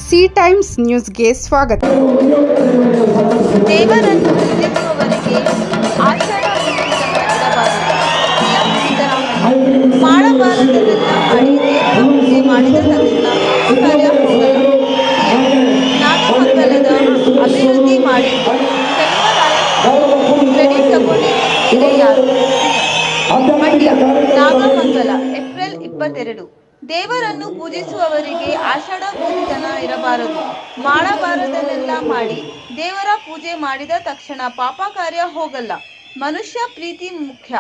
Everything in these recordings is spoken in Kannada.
ಸಿ ಟೈಮ್ಸ್ ನ್ಯೂಸ್ಗೆ ಸ್ವಾಗತ. ದೇವರನ್ನು ಪೂಜಿಸುವವರಿಗೆ ಆಷಾಢ ಇರಬಾರದು. ಸಿಎಂ ಸಿದ್ದರಾಮಯ್ಯ ಮಾಡಬಾರದನ್ನೆಲ್ಲ ಮಾಡಿ ದೇವರ ಪೂಜೆ ಮಾಡಿದ ತಕ್ಷಣ ಪಾಪ ಕಾರ್ಯ ಹೋಗಲ್ಲ. ನಾಗಮಂಗಲದ ಅಭಿವೃದ್ಧಿ ಮಾಡಿದ್ದು ಕ್ರೆಡಿಟ್ ತಗೊಂಡಿದ್ದು ಬೇರೆ ಯಾರು? ಮಂಡ್ಯ ನಾಗಮಂಗಲ ಏಪ್ರಿಲ್ 22. ದೇವರನ್ನು ಪೂಜಿಸುವವರಿಗೆ ಆಷಾಢ ಭೂತಿತನ ಇರಬಾರದು. ಮಾಡಬಾರದನ್ನೆಲ್ಲ ಮಾಡಿ ದೇವರ ಪೂಜೆ ಮಾಡಿದ ತಕ್ಷಣ ಪಾಪ ಕಾರ್ಯ ಹೋಗಲ್ಲ. ಮನುಷ್ಯ ಪ್ರೀತಿ ಮುಖ್ಯ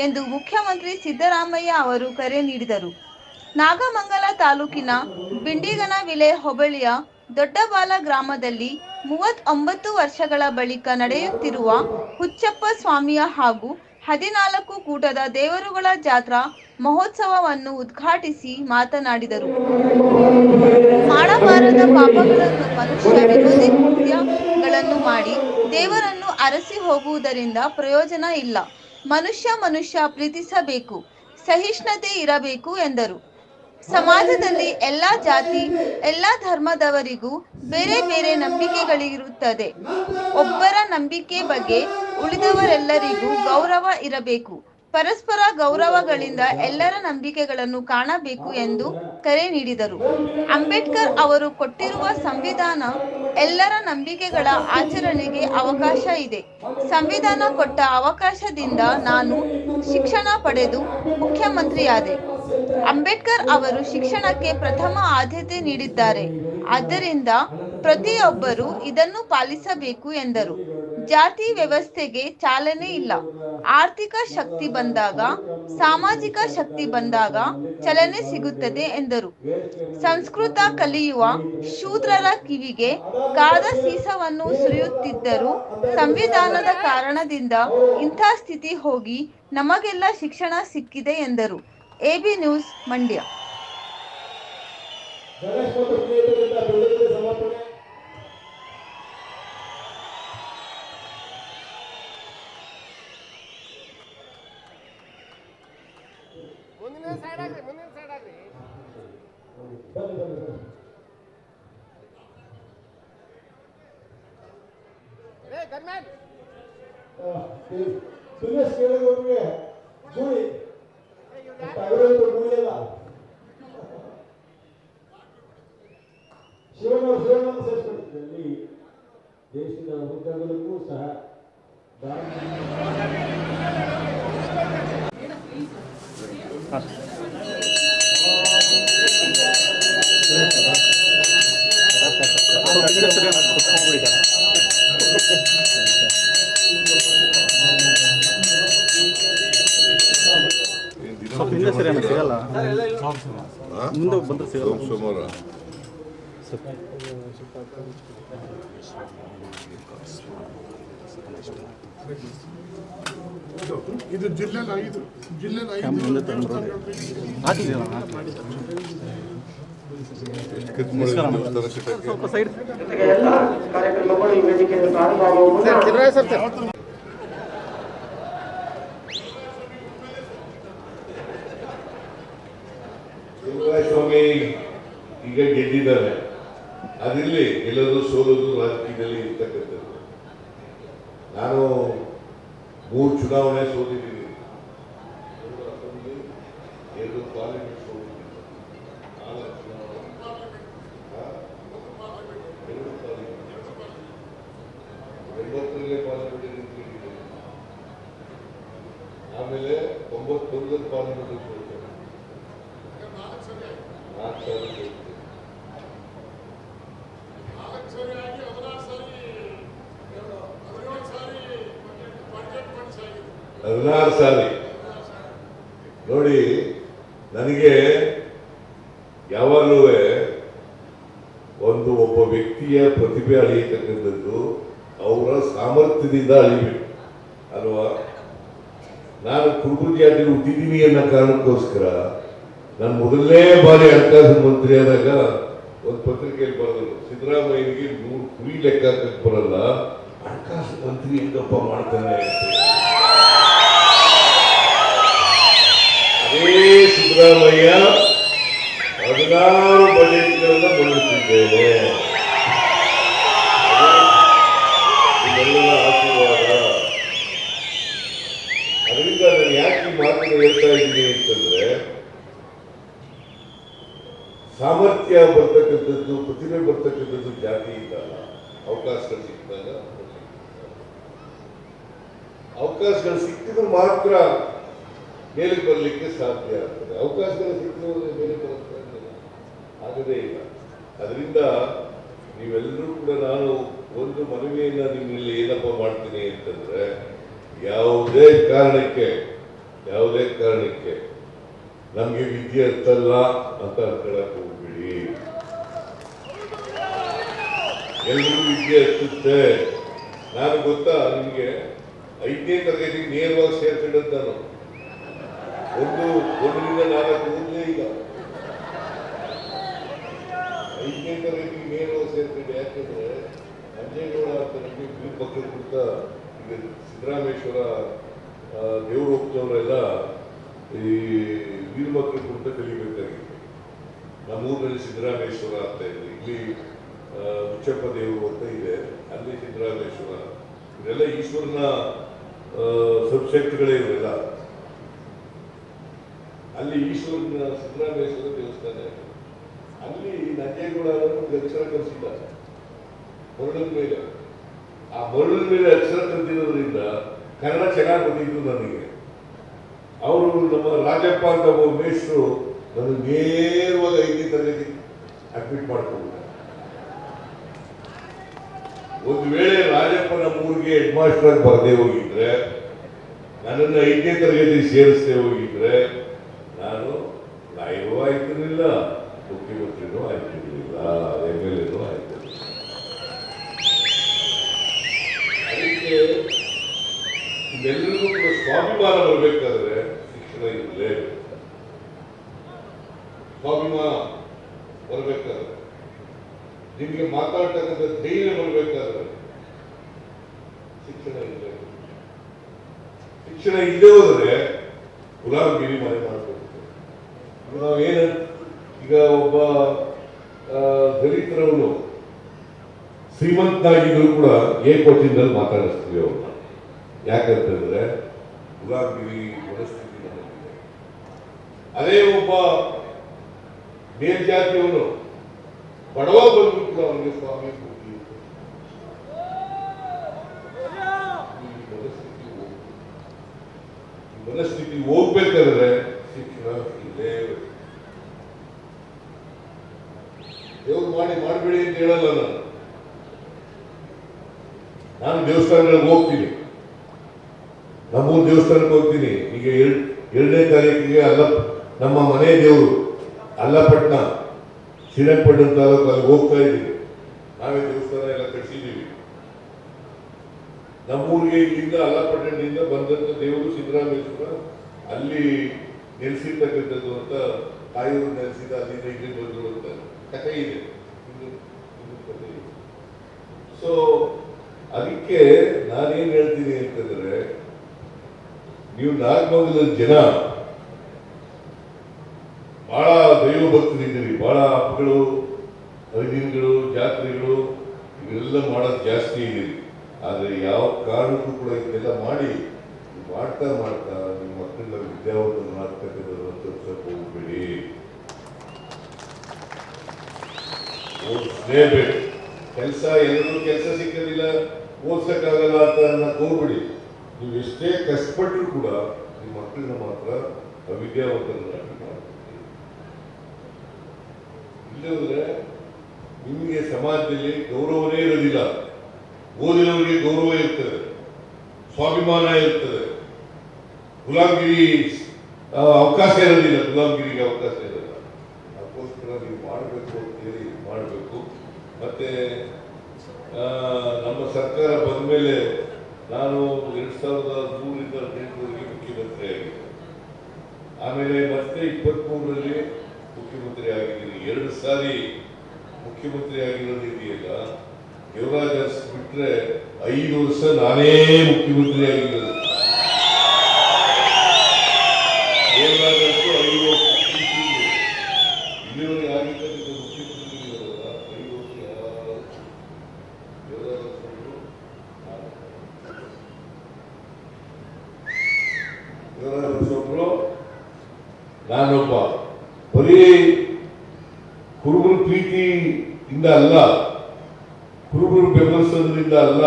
ಎಂದು ಮುಖ್ಯಮಂತ್ರಿ ಸಿದ್ದರಾಮಯ್ಯ ಅವರು ಕರೆ ನೀಡಿದರು. ನಾಗಮಂಗಲ ತಾಲೂಕಿನ ಬಿಂಡಿಗನವಿಲೆ ಹೋಬಳಿಯ ದೊಡ್ಡಬಾಲ ಗ್ರಾಮದಲ್ಲಿ 39 ವರ್ಷಗಳ ಬಳಿಕ ನಡೆಯುತ್ತಿರುವ ಹುಚ್ಚಪ್ಪ ಸ್ವಾಮಿಯ ಹಾಗೂ 14 ಕೂಟದ ದೇವರುಗಳ ಜಾತ್ರಾ ಮಹೋತ್ಸವವನ್ನು ಉದ್ಘಾಟಿಸಿ ಮಾತನಾಡಿದರು. ಮಾಡಬಾರದ ಪಾಪಗಳನ್ನು, ಮನುಷ್ಯ ವಿರೋಧಿ ಕೃತ್ಯಗಳನ್ನು ಮಾಡಿ ದೇವರನ್ನು ಅರಸಿ ಹೋಗುವುದರಿಂದ ಪ್ರಯೋಜನ ಇಲ್ಲ. ಮನುಷ್ಯ ಪ್ರೀತಿಸಬೇಕು, ಸಹಿಷ್ಣುತೆ ಇರಬೇಕು ಎಂದರು. ಸಮಾಜದಲ್ಲಿ ಎಲ್ಲ ಜಾತಿ, ಎಲ್ಲ ಧರ್ಮದವರಿಗೂ ಬೇರೆ ಬೇರೆ ನಂಬಿಕೆಗಳಿರುತ್ತದೆ. ಒಬ್ಬರ ನಂಬಿಕೆ ಬಗ್ಗೆ ಉಳಿದವರೆಲ್ಲರಿಗೂ ಗೌರವ ಇರಬೇಕು. ಪರಸ್ಪರ ಗೌರವಗಳಿಂದ ಎಲ್ಲರ ನಂಬಿಕೆಗಳನ್ನು ಕಾಣಬೇಕು ಎಂದು ಕರೆ ನೀಡಿದರು. ಅಂಬೇಡ್ಕರ್ ಅವರು ಕೊಟ್ಟಿರುವ ಸಂವಿಧಾನ ಎಲ್ಲರ ನಂಬಿಕೆಗಳ ಆಚರಣೆಗೆ ಅವಕಾಶ ಇದೆ. ಸಂವಿಧಾನ ಕೊಟ್ಟ ಅವಕಾಶದಿಂದ ನಾನು ಶಿಕ್ಷಣ ಪಡೆದು ಮುಖ್ಯಮಂತ್ರಿಯಾದೆ. ಅಂಬೇಡ್ಕರ್ ಅವರು ಶಿಕ್ಷಣಕ್ಕೆ ಪ್ರಥಮ ಆದ್ಯತೆ ನೀಡಿದ್ದಾರೆ. ಆದ್ದರಿಂದ ಪ್ರತಿಯೊಬ್ಬರೂ ಇದನ್ನು ಪಾಲಿಸಬೇಕು ಎಂದರು. ಜಾತಿ ವ್ಯವಸ್ಥೆಗೆ ಚಾಲನೆ ಇಲ್ಲ. ಆರ್ಥಿಕ ಶಕ್ತಿ ಬಂದಾಗ, ಸಾಮಾಜಿಕ ಶಕ್ತಿ ಬಂದಾಗ ಚಲನೆ ಸಿಗುತ್ತದೆ ಎಂದರು. ಸಂಸ್ಕೃತ ಕಲಿಯುವ ಶೂದ್ರರ ಕಿವಿಗೆ ಕಾದ ಸೀಸವನ್ನು ಸುರಿಯುತ್ತಿದ್ದರು. ಸಂವಿಧಾನದ ಕಾರಣದಿಂದ ಇಂಥ ಸ್ಥಿತಿ ಹೋಗಿ ನಮಗೆಲ್ಲ ಶಿಕ್ಷಣ ಸಿಕ್ಕಿದೆ ಎಂದರು. AB news Mandya. ದೇಶದ ಉದ್ಯೋಗಕ್ಕೂ ಸಹ ಸಿಗಲ್ಲ, ಮುಂದೆ ಬಂದ್ರೆ ಸಿಗಲ್ಲ. ಸೋಮವಾರ ಇದು ಜಿಲ್ಲೆಯಲ್ಲಿ 5 ಸ್ವಲ್ಪ ಸೈಡ್ ಕಾರ್ಯಕ್ರಮಗಳು ಈ ವೇದಿಕೆಯಲ್ಲಿ ಪ್ರಾರಂಭವಾಗುವ ಸ್ವಾಮಿ ಈಗ ಗೆದ್ದಿದ್ದಾರೆ. ಅದಿರಲಿ, ಗೆಲ್ಲೋದು ಸೋಲೋದು ರಾಜಕೀಯದಲ್ಲಿ ಇರ್ತಕ್ಕಂಥದ್ದು. ನಾನು 3 ಚುನಾವಣೆ ಸೋತಿದ್ದೀನಿ, 2 ಪಾರ್ಲಿಮೆಂಟ್ ಸೋತಿದ್ದೀನಿ, 4 ಚುನಾವಣೆ, 2 ಪಾರ್ಲಿಮೆಂಟ್, 80ರಲ್ಲೇ ಪಾರ್ಲಿಮೆಂಟ್ ನಿಂತಿದ್ದೀನಿ. ಆಮೇಲೆ 91 ಪಾರ್ಲಿಮೆಂಟ್ ಸೋತಿದ್ದೀನಿ, 4 ಸಾರಿ ನೋಡಿ. ನನಗೆ ಯಾವಾಗಲೂ ಒಬ್ಬ ವ್ಯಕ್ತಿಯ ಪ್ರತಿಭೆ ಅಳಿಯತಕ್ಕಂಥದ್ದು ಅವರ ಸಾಮರ್ಥ್ಯದಿಂದ ಅಳಿಬೇಕು ಅಲ್ವಾ. ನಾನು ಕುರುಬ ಜಾತಿ ಹುಟ್ಟಿದ್ದೀನಿ ಅನ್ನೋ ಕಾರಣಕ್ಕೋಸ್ಕರ ನಾನು ಮೊದಲನೇ ಬಾರಿ ಹಣಕಾಸು ಮಂತ್ರಿ ಆದಾಗ ಒಂದು ಪತ್ರಿಕೆಯಲ್ಲಿ ಬರೆದರು, ಸಿದ್ದರಾಮಯ್ಯನಿಗೆ 100 ಕುರಿ ಲೆಕ್ಕ ಹಾಕಕ್ಕೆ ಬರಲ್ಲ, ಹಣಕಾಸು ಮಂತ್ರಿ ಹೆಂಗಪ್ಪ ಮಾಡ್ತಾನೆ ಅಂತ. ಅದೇ ಸಿದ್ದರಾಮಯ್ಯ 16 ಬಜೆಟ್ಗಳನ್ನು ಮಂಡಿಸಿದ್ದೇನೆ. ಯಾಕೆ ಈ ಮಾತನ್ನು ಹೇಳ್ತಾ ಇದ್ದೀನಿ ಅಂತಂದ್ರೆ, ಸಾಮರ್ಥ್ಯ ಬರ್ತಕ್ಕಂಥದ್ದು, ಪ್ರತಿಭೆ ಬರ್ತಕ್ಕಂಥದ್ದು ಜಾತಿಯಿಂದ ಅಲ್ಲ. ಅವಕಾಶಗಳು ಸಿಕ್ಕಿದಾಗ ಅವಕಾಶಗಳು ಸಿಕ್ಕಿದ್ರೆ ಮಾತ್ರ ಮೇಲೆ ಬರಲಿಕ್ಕೆ ಸಾಧ್ಯ ಆಗ್ತದೆ. ಅವಕಾಶಗಳು ಸಿಕ್ಕಿದ್ರೆ ಮೇಲೆ ಬರೋಕ್ಕೆ ಆಗದೇ ಇಲ್ಲ. ಅದರಿಂದ ನೀವೆಲ್ಲರೂ ಕೂಡ ನಾನು ಒಂದು ಮನವಿಯನ್ನ ನಿಮ್ಮಲ್ಲಿ ಏನಪ್ಪ ಮಾಡ್ತೀನಿ ಅಂತಂದ್ರೆ, ಯಾವುದೇ ಕಾರಣಕ್ಕೆ ನಮ್ಗೆ ವಿದ್ಯೆ ಅರ್ಥಲ್ಲ ಅಂತ ಅನ್ಕೊಳಕ್ ಹೋಗ್ಬಿಡಿ. ಎಲ್ರಿಗೂ ವಿದ್ಯೆ ಹತ್ತುತ್ತೆ. ನಾನು ಗೊತ್ತಾ ನಿಮ್ಗೆ 5ನೇ ತರಗತಿಗೆ ನೇರವಾಗಿ ಸೇರ್ಕೊಂಡಂತ ನಾನು 1ರಿಂದ 4 ಓದಲೇ ಇಲ್ಲ. 5ನೇ ತರಗತಿಗೆ ನೇರವಾಗಿ ಸೇರ್ಕೊಂಡು. ಯಾಕಂದ್ರೆ ನಂಜೇಗೌಡ ಅಂತ ನಮಗೆ ವೀರ ಮಕ್ಕಳು ಕುರಿತ ಈಗ ಸಿದ್ದರಾಮೇಶ್ವರ ದೇವರು ಹೋಗ್ತವರೆಲ್ಲ ಈ ವೀರ ಮಕ್ಕಳು ಕುರಿತ ಕಲಿಬೇಕಾಗಿತ್ತು. ನಮ್ಮೂರಿನಲ್ಲಿ ಸಿದ್ದರಾಮೇಶ್ವರ ಅಂತ ಇದೆ, ಇಲ್ಲಿ ಹುಚ್ಚಪ್ಪ ದೇವರು ಅಂತ ಇದೆ, ಅಲ್ಲಿ ಸಿದ್ದರಾಮೇಶ್ವರ. ಇವರೆಲ್ಲ ಈಶ್ವರನ ಸಬ್ಸೆಕ್ಟ್ಗಳೇ ಇರಲಿಲ್ಲ. ಅಲ್ಲಿ ಈಶ್ವರನ ಸಿದ್ದರಾಮೇಶ್ವರ ದೇವಸ್ಥಾನ, ಅಲ್ಲಿ ನಂಜೇಗೌಡ ಅಕ್ಷರ ಕಲಿಸಿಲ್ಲ ಮರಳಿನ ಮೇಲೆ. ಆ ಮರಳಿನ ಮೇಲೆ ಅಕ್ಷರ ಕಲಿತಿರೋದ್ರಿಂದ ಕನ್ನಡ ಚೆನ್ನಾಗಿ ಬಂದಿದ್ದು ನನಗೆ. ಅವರು ನಮ್ಮ ರಾಜಪ್ಪ ಅಂತ ಒಬ್ಬ ಮೇಷ್ಟ್ರು ನನಗೆ ನೇರವಾಗಿ 5ನೇ ತರಗತಿ ಅಡ್ಮಿಟ್ ಮಾಡ್ಕೊಂಡು, ಒಂದು ವೇಳೆ ರಾಜಪ್ಪ ನಮ್ಮೂರಿಗೆ ಹೆಡ್ ಮಾಸ್ಟರ್ ಆಗಿ ಬರದೇ ಹೋಗಿದ್ರೆ, ನನ್ನನ್ನು 5ನೇ ತರಗತಿ ಸೇರಿಸದೆ ಹೋಗಿದ್ರೆ, ನಾನು ನಾಯಕನೂ ಆಯ್ತಿರ್ಲಿಲ್ಲ, ಮುಖ್ಯಮಂತ್ರಿನೂ ಆಯ್ತಿರ್ಲಿಲ್ಲ, MLA ಆಯ್ತಿರ್ಲಿಲ್ಲ. ಅದಕ್ಕೆ ಇದೆಲ್ಲರಿಗೂ ಕೂಡ ಸ್ವಾಭಿಮಾನ ಬರಬೇಕಾದ್ರೆ ಶಿಕ್ಷಣ ಇರಲೇಬೇಕು. ಸ್ವಾಭಿಮಾನ ಬರಬೇಕಾದ್ರೆ, ನಿಮಗೆ ಮಾತಾಡ್ತಕ್ಕಂಥ ಧೈರ್ಯ ಬರಬೇಕಾದ್ರೆ ಶಿಕ್ಷಣ ಇರಬೇಕು. ಶಿಕ್ಷಣ ಇಲ್ಲದೆ ಹೋದ್ರೆ ಗುಲಾಮಗಿರಿ ಮನೆ ಮಾಡಬೇಕು. ನಾವೇನು ಈಗ ಒಬ್ಬ ದಲಿತರವನು ಶ್ರೀಮಂತನಾಗಿದ್ರು ಕೂಡ ಏಕವಚನದಲ್ಲಿ ಮಾತಾಡಿಸ್ತೀವಿ ಅವ್ರನ್ನ. ಯಾಕಂತಂದ್ರೆ ಗುಲಾಮಗಿರಿ ಮನಸ್ಥಿತಿ ನಮಗಿದೆ. ಅದೇ ಒಬ್ಬ ಮೇಲ್ಜಾತಿಯವನು ಬಡವ ಬಂದ್ಬಿಟ್ಟು ಅವನಿಗೆ ಸ್ವಾಮಿ ಕೊಡ್ತೀವಿ. ಮನಸ್ಥಿತಿ ಹೋಗ್ಬೇಕಾದ್ರೆ ಶಿಕ್ಷಣ ಇಲ್ಲೇ. ದೇವ್ರು ಮಾಡಬೇಡಿ ಅಂತ ಹೇಳಲ್ಲ ನಾನು ದೇವಸ್ಥಾನಗಳಿಗೆ ಹೋಗ್ತೀನಿ, ನಮ್ಮೂರು ದೇವಸ್ಥಾನಕ್ಕೆ ಹೋಗ್ತೀನಿ. ಈಗ 2ನೇ ತಾರೀಕಿಗೆ ನಮ್ಮ ಮನೆ ದೇವರು ಅಲ್ಲಪಟ್ಟಣ ಶ್ರೀರಂಗಪಟ್ಟಣ ತಾಲೂಕು, ಅಲ್ಲಿ ಹೋಗ್ತಾ ಇದ್ದೀವಿ. ನಾವೇ ದೇವಸ್ಥಾನ ಎಲ್ಲ ಕಟ್ಟಿಸಿದ್ದೀವಿ. ನಮ್ಮೂರಿಗೆ ಇಲ್ಲಿಂದ ಅಲ್ಲಪಟ್ಟಣದಿಂದ ಬಂದಂತ ದೇವರು ಸಿದ್ದರಾಮೇಶ್ವರ, ಅಲ್ಲಿ ನೆಲೆಸಿರ್ತಕ್ಕಂಥದ್ದು ಅಂತ ತಾಯಿಯವರು ನೆಲೆಸಿದ, ಅಲ್ಲಿಂದ ಇಲ್ಲಿ ಬಂದರು ಅಂತ ಕಥೆ ಇದೆ. ಸೊ ಅದಕ್ಕೆ ನಾನೇನ್ ಹೇಳ್ತೀನಿ ಅಂತಂದ್ರೆ, ನೀವು ನಾಗಮಂಗಲದ ಜನ ಬಹಳ ದೈವ ಭಕ್ತರಿದ್ದೀರಿ. ಬಹಳ ಹಬ್ಬಗಳು, ಹರಿದಿನಗಳು, ಜಾತ್ರೆಗಳು ಇವೆಲ್ಲ ಮಾಡೋದು ಜಾಸ್ತಿ ಇದೀರಿ. ಆದ್ರೆ ಯಾವ ಕಾರಣಕ್ಕೂ ಕೂಡ ಇದೆಲ್ಲ ಮಾಡಿ ಮಾಡ್ತಾ ನಿಮ್ಮ ಮಕ್ಕಳನ್ನ ವಿದ್ಯಾವಂತರು ಮಾಡ್ತಕ್ಕಂಥದ್ದು ತೋರ್ಸಕ್ಕೆ ಹೋಗ್ಬೇಡಿ. ಓದಿಸ್ಲೇಬೇಕು. ಎಲ್ಲರೂ ಕೆಲಸ ಸಿಕ್ಕದಿಲ್ಲ, ಓದ್ಸಕ್ಕಾಗಲ್ಲ ಅಂತ ಅನ್ನಕ್ಕೆ ಹೋಗ್ಬಿಡಿ. ನೀವು ಎಷ್ಟೇ ಕಷ್ಟಪಟ್ಟರು ಕೂಡ ನಿಮ್ಮ ಮಕ್ಕಳನ್ನ ಮಾತ್ರ ಅವಿದ್ಯಾವಂತರನ್ನಾಗಿ ಮಾಡ್ತೀವಿ. ಇಲ್ಲದ್ರೆ ನಿಮಗೆ ಸಮಾಜದಲ್ಲಿ ಗೌರವನೇ ಇರೋದಿಲ್ಲ. ಓದಿನವರಿಗೆ ಗೌರವ ಇರ್ತದೆ, ಸ್ವಾಭಿಮಾನ ಇರ್ತದೆ. ಗುಲಾಮಗಿರಿ ಅವಕಾಶ ಇರೋದಿಲ್ಲ, ಗುಲಾಮಗಿರಿಗೆ ಅವಕಾಶ ಇರೋದಿಲ್ಲ. ಅದಕ್ಕೋಸ್ಕರ ನೀವು ಮಾಡಬೇಕು ಅಂತೇಳಿ ಮಾಡಬೇಕು. ಮತ್ತೆ ನಮ್ಮ ಸರ್ಕಾರ ಬಂದ ಮೇಲೆ ನಾನು 2003ರಿಂದ 18ರವರೆಗೆ ಮುಖ್ಯಮಂತ್ರಿ ಆಗಿದ್ದೆ. ಆಮೇಲೆ ಮತ್ತೆ 23ರಲ್ಲಿ ಮುಖ್ಯಮಂತ್ರಿ ಆಗಿದ್ದೀನಿ. 2 ಸಾರಿ ಮುಖ್ಯಮಂತ್ರಿ ಆಗಿರೋದು ಇದೆಯಲ್ಲ, ದೇವರಾಜ್ ಅರಸ್ ಬಿಟ್ರೆ 5 ವರ್ಷ ನಾನೇ ಮುಖ್ಯಮಂತ್ರಿ ಆಗಿರೋದು. ದೇವರಾಜ್ ಅರಸು 5 ವರ್ಷ ಇಲ್ಲಿವರೆಗೆ ಆಗಿರ್ತಕ್ಕಂಥ ಮುಖ್ಯಮಂತ್ರಿಗಳಿರಲ್ಲ. 5 ವರ್ಷ ದೇವರಾಜ್ ಅರಸು ತಪ್ಪಿಸೋರು ನಾನೊಬ್ಬ. ಬರೀ ಕುರುಬರ ಪ್ರೀತಿಯಿಂದ ಅಲ್ಲ, ಕುರುಬರು ಬೆಂಬಲಿಸೋದ್ರಿಂದ ಅಲ್ಲ,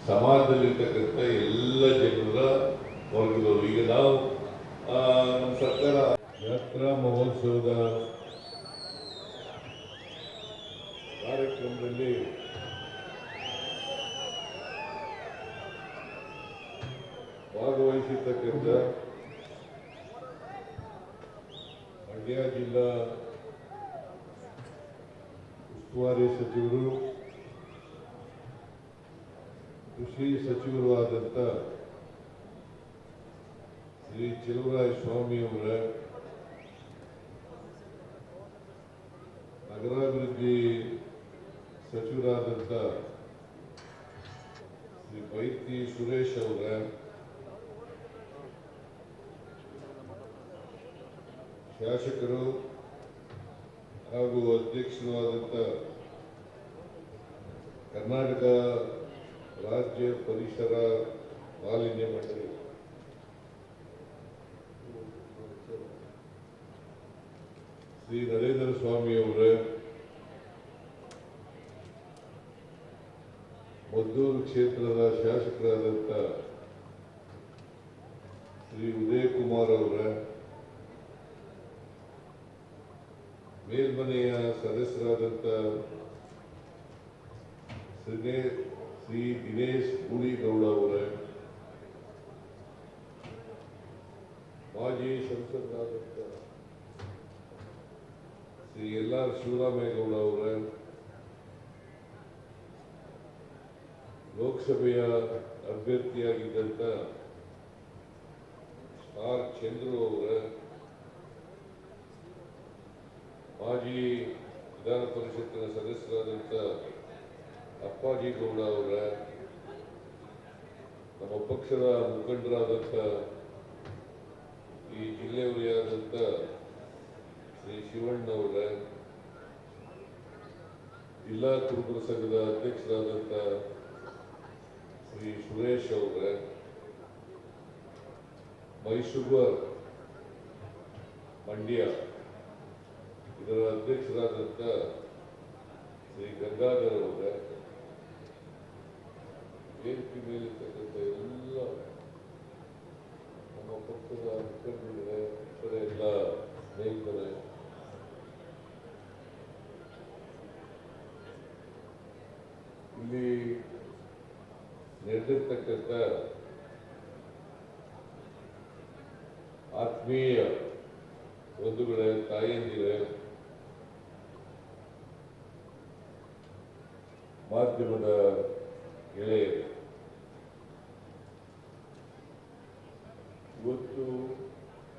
ಸಮಾಜದಲ್ಲಿರ್ತಕ್ಕಂಥ ಎಲ್ಲ ಜನರ ವರ್ಗದವರು. ಈಗ ನಾವು ನಮ್ಮ ಸರ್ಕಾರ ಯಾತ್ರಾ ಮಹೋತ್ಸವದ ಕಾರ್ಯಕ್ರಮದಲ್ಲಿ ಭಾಗವಹಿಸಿರ್ತಕ್ಕಂಥ ಮಂಡ್ಯ ಜಿಲ್ಲಾ ಉಸ್ತುವಾರಿ ಸಚಿವರು, ಕೃಷಿ ಸಚಿವರು ಆದಂಥ ಶ್ರೀ ಚೆಲುವರಾಯ ಸ್ವಾಮಿಯವರ, ನಗರಾಭಿವೃದ್ಧಿ ಸಚಿವರಾದಂಥ ಶ್ರೀ ಬೈತಿ ಸುರೇಶ್ ಅವರ, ಶಾಸಕರು ಹಾಗೂ ಅಧ್ಯಕ್ಷರು ಆದಂಥ ಕರ್ನಾಟಕ ರಾಜ್ಯ ಪರಿಸರ ಮಾಲಿನ್ಯ ಮಂಡಳಿ ಶ್ರೀ ನರೇಂದ್ರ ಸ್ವಾಮಿಯವರ, ಮದ್ದೂರು ಕ್ಷೇತ್ರದ ಶಾಸಕರಾದಂಥ ಶ್ರೀ ಉದಯ್ ಕುಮಾರ್ ಅವರ, ಮೇಲ್ಮನೆಯ ಸದಸ್ಯರಾದಂಥ ಶ್ರೀ ದಿನೇಶ್ ಗೂಳಿಗೌಡ ಅವರ, ಮಾಜಿ ಸಂಸದರಾದಂಥ ಶ್ರೀ ಎಲ್.ಆರ್. ಶಿವರಾಮೇಗೌಡ ಅವರ, ಲೋಕಸಭೆಯ ಅಭ್ಯರ್ಥಿಯಾಗಿದ್ದಂಥ ಆರ್ ಚಂದ್ರು ಅವರ, ಮಾಜಿ ವಿಧಾನ ಪರಿಷತ್ತಿನ ಸದಸ್ಯರಾದಂಥ ಅಪ್ಪಾಜಿ ಗೌಡ ಅವರ, ನಮ್ಮ ಪಕ್ಷದ ಮುಖಂಡರಾದಂಥ ಈ ಜಿಲ್ಲೆಯವರೇ ಆದಂಥ ಶ್ರೀ ಶಿವಣ್ಣವರ, ಜಿಲ್ಲಾ ಕುರುಬರ ಸಂಘದ ಅಧ್ಯಕ್ಷರಾದಂಥ ಶ್ರೀ ಸುರೇಶ್ ಅವರ, ಮೈಸೂರು ಮಂಡ್ಯ ಇದರ ಅಧ್ಯಕ್ಷರಾದಂಥ ಶ್ರೀ ಗಂಗಾಧರ್ ಅವರ, ವೇದಿಕೆ ಮೇಲಿರ್ತಕ್ಕಂಥ ಎಲ್ಲ ನಮ್ಮ ಪಕ್ಷದ ಮುಖಂಡರಿದ್ದಾರೆ, ಇತರ ಎಲ್ಲ ಸ್ನೇಹಿತರೆ, ಇಲ್ಲಿ ನಡೆದಿರ್ತಕ್ಕಂಥ ಆತ್ಮೀಯ ಬಂಧುಗಳೇ, ತಾಯಂದಿರೇ, ಮಾಧ್ಯಮದ ಗೆಳೆಯರು, ಇವತ್ತು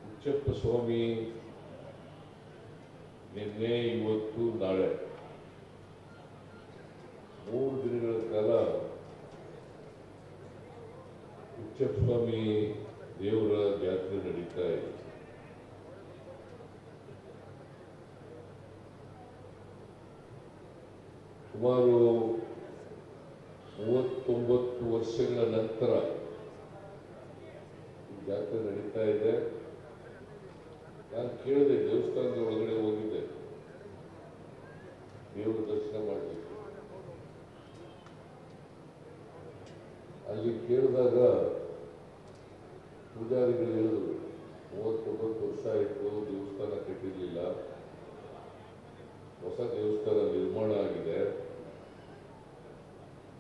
ಹುಚ್ಚಪ್ಪ ಸ್ವಾಮಿ ನಿನ್ನೆ, ಇವತ್ತು, ನಾಳೆ 3 ದಿನಗಳ ಕಾಲ ಹುಚ್ಚಪ್ಪ ಸ್ವಾಮಿ ದೇವರ ಜಾತ್ರೆ ನಡೀತಾ ಇದೆ. ಸುಮಾರು 39 ವರ್ಷಗಳ ನಂತರ ಜಾತ್ರೆ ನಡೀತಾ ಇದೆ. ನಾನು ಕೇಳಿದೆ, ದೇವಸ್ಥಾನದ ಒಳಗಡೆ ಹೋಗಿದ್ದೆ ದೇವರ ದರ್ಶನ ಮಾಡಲಿಕ್ಕೆ. ಅಲ್ಲಿ ಕೇಳಿದಾಗ ಪೂಜಾರಿಗಳು ಹೇಳಿದ್ರು, 39 ವರ್ಷ ಆಯಿತು, ದೇವಸ್ಥಾನ ಕಟ್ಟಿರಲಿಲ್ಲ, ಹೊಸ ದೇವಸ್ಥಾನ ನಿರ್ಮಾಣ ಆಗಿದೆ,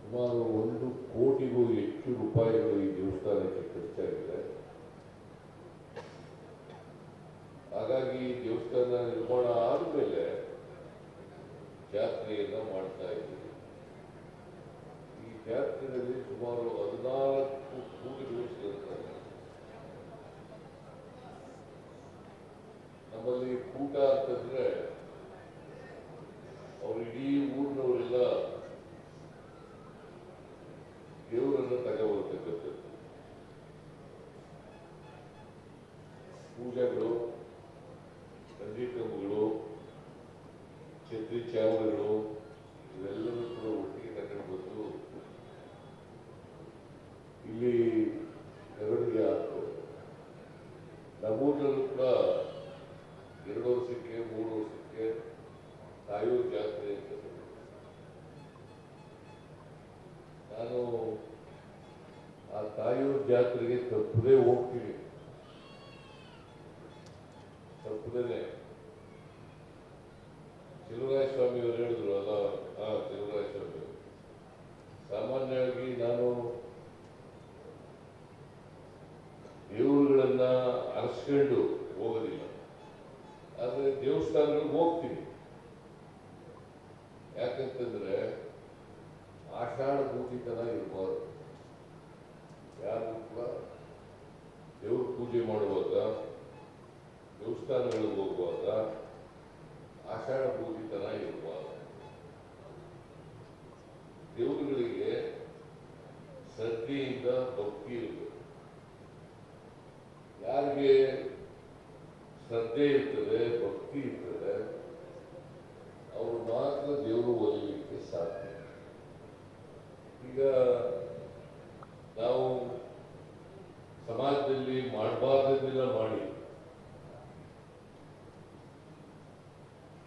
ಸುಮಾರು 1 ಕೋಟಿಗೂ ಹೆಚ್ಚು ರೂಪಾಯಿಗಳು ಈ ದೇವಸ್ಥಾನಕ್ಕೆ ಖರ್ಚಾಗಿದೆ. ಹಾಗಾಗಿ ದೇವಸ್ಥಾನ ನಿರ್ಮಾಣ ಆದಮೇಲೆ ಜಾತ್ರೆಯನ್ನ ಮಾಡ್ತಾ ಇದ್ದೀವಿ. ಈ ಜಾತ್ರೆಯಲ್ಲಿ ಸುಮಾರು 14 ಕೂಲಿಗಳು ಸೇರ್ತಾರೆ. ನಮ್ಮಲ್ಲಿ ಕೂಟ ಅಂತಂದ್ರೆ ಅವ್ರು ಇಡೀ ಊರಿನವರೆಲ್ಲ ದೇವರನ್ನು ತಗೋಬರ್ತಕ್ಕಂಥದ್ದು. ಪೂಜೆಗಳು, ಕಂದೀಕಂಬಗಳು, ಛತ್ರಿ ಚಾವಣಿಗಳು ಇವೆಲ್ಲವೂ ಕೂಡ ಒಟ್ಟಿಗೆ ತಗೊಂಡು ಬಂದು ಇಲ್ಲಿ ಮೆರವಣಿಗೆ ಆಗ್ತದೆ. ನಮ್ಮೂರಲ್ಲೂ ಕೂಡ 2 ವರ್ಷಕ್ಕೆ 3 ವರ್ಷಕ್ಕೆ ತಾಯೂರು ಜಾತ್ರೆ ಅಂತ ಬರುತ್ತೆ. ನಾನು ಆ ತಾಯೂರು ಜಾತ್ರೆಗೆ ತಪ್ಪದೇ ಹೋಗ್ತೀನಿ. ತಪ್ಪದೇ ಶಿವರಾಯ ಸ್ವಾಮಿ ಅವರು ಹೇಳಿದ್ರು ಅಲ್ಲ, ಶಿವರಾಯ ಸ್ವಾಮಿ ಸಾಮಾನ್ಯವಾಗಿ ನಾನು ದೇವರುಗಳನ್ನ ಅರಸ್ಕೊಂಡು ಹೋಗೋದಿಲ್ಲ, ಆದರೆ ದೇವಸ್ಥಾನಗಳಿಗೆ ಹೋಗ್ತೀನಿ. ಯಾಕಂತಂದ್ರೆ ಆಷಾಢ ಭೂತಿತನ ಇರಬಾರ್ದು. ಯಾರು ಕೂಡ ದೇವ್ರ ಪೂಜೆ ಮಾಡುವಾಗ, ದೇವಸ್ಥಾನಗಳಿಗೆ ಹೋಗುವಾಗ ಆಷಾಢ ಭೂತಿತನ ಇರಬಾರ್ದು. ದೇವರುಗಳಿಗೆ ಶ್ರದ್ಧೆಯಿಂದ ಭಕ್ತಿ ಇರಬೇಕು. ಯಾರಿಗೆ ಶ್ರದ್ಧೆ ಇರ್ತದೆ, ಭಕ್ತಿ ಇರ್ತದೆ, ಅವರು ಮಾತ್ರ ದೇವರು ಒಲಿಯಲಿಕ್ಕೆ ಸಾಧ್ಯ. ಈಗ ನಾವು ಸಮಾಜದಲ್ಲಿ ಮಾಡಬಾರ್ದನ್ನೆಲ್ಲ ಮಾಡಿ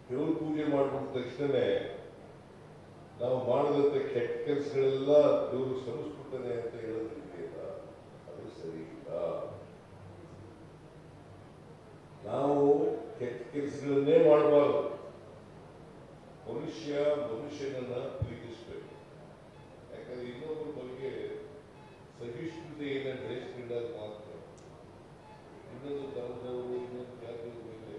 ದೇವ್ರ ಪೂಜೆ ಮಾಡಿದ ತಕ್ಷಣ ನಾವು ಮಾಡಿದಂಥ ಕೆಟ್ಟ ಕೆಲಸಗಳೆಲ್ಲ ದೇವರು ಶ್ರಮಿಸ್ಬಿಡ್ತಾನೆ ಅಂತ ಹೇಳೋದ್ರಿದೆಯಲ್ಲ, ಅದು ಸರಿ ಇಲ್ಲ. ನಾವು ಕೆಟ್ಟ ಕೆಲಸಗಳನ್ನೇ ಮಾಡಬಾರ್ದು. ಮನುಷ್ಯನನ್ನ ಪ್ರೀತಿಸಬೇಕು. ಯಾಕಂದ್ರೆ ಇನ್ನೊಬ್ಬರ ಬಗ್ಗೆ ಸಹಿಷ್ಣುತೆಯನ್ನು ಬೆಳೆಸಿಕೊಂಡಾಗ ಮಾತ್ರ ಇನ್ನೊಂದು ಧರ್ಮದವರು, ಇನ್ನೊಂದು ಜಾತಿಯ ಮೇಲೆ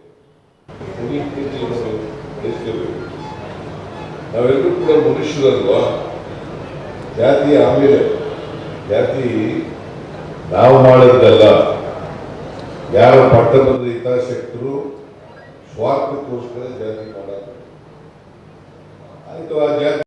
ಸಹಿಷ್ಣುತೆಯನ್ನು ಬೆಳೆಸಬೇಕು. ನಾವೆಲ್ಲರೂ ಕೂಡ ಮನುಷ್ಯರಲ್ವಾ? ಜಾತಿ ಆಮೇಲೆ, ಜಾತಿ ನಾವು ಮಾಡಿದ್ದಲ್ಲ. ಯಾರ ಪಟ್ಟ ಬಂದ ಹಿತಾಸಕ್ತರು ಸ್ವಾರ್ಥಕ್ಕೋಸ್ಕರ ಜಾತಿ ಮಾಡೋದು ಆಯ್ತು. ಆ ಜಾತಿ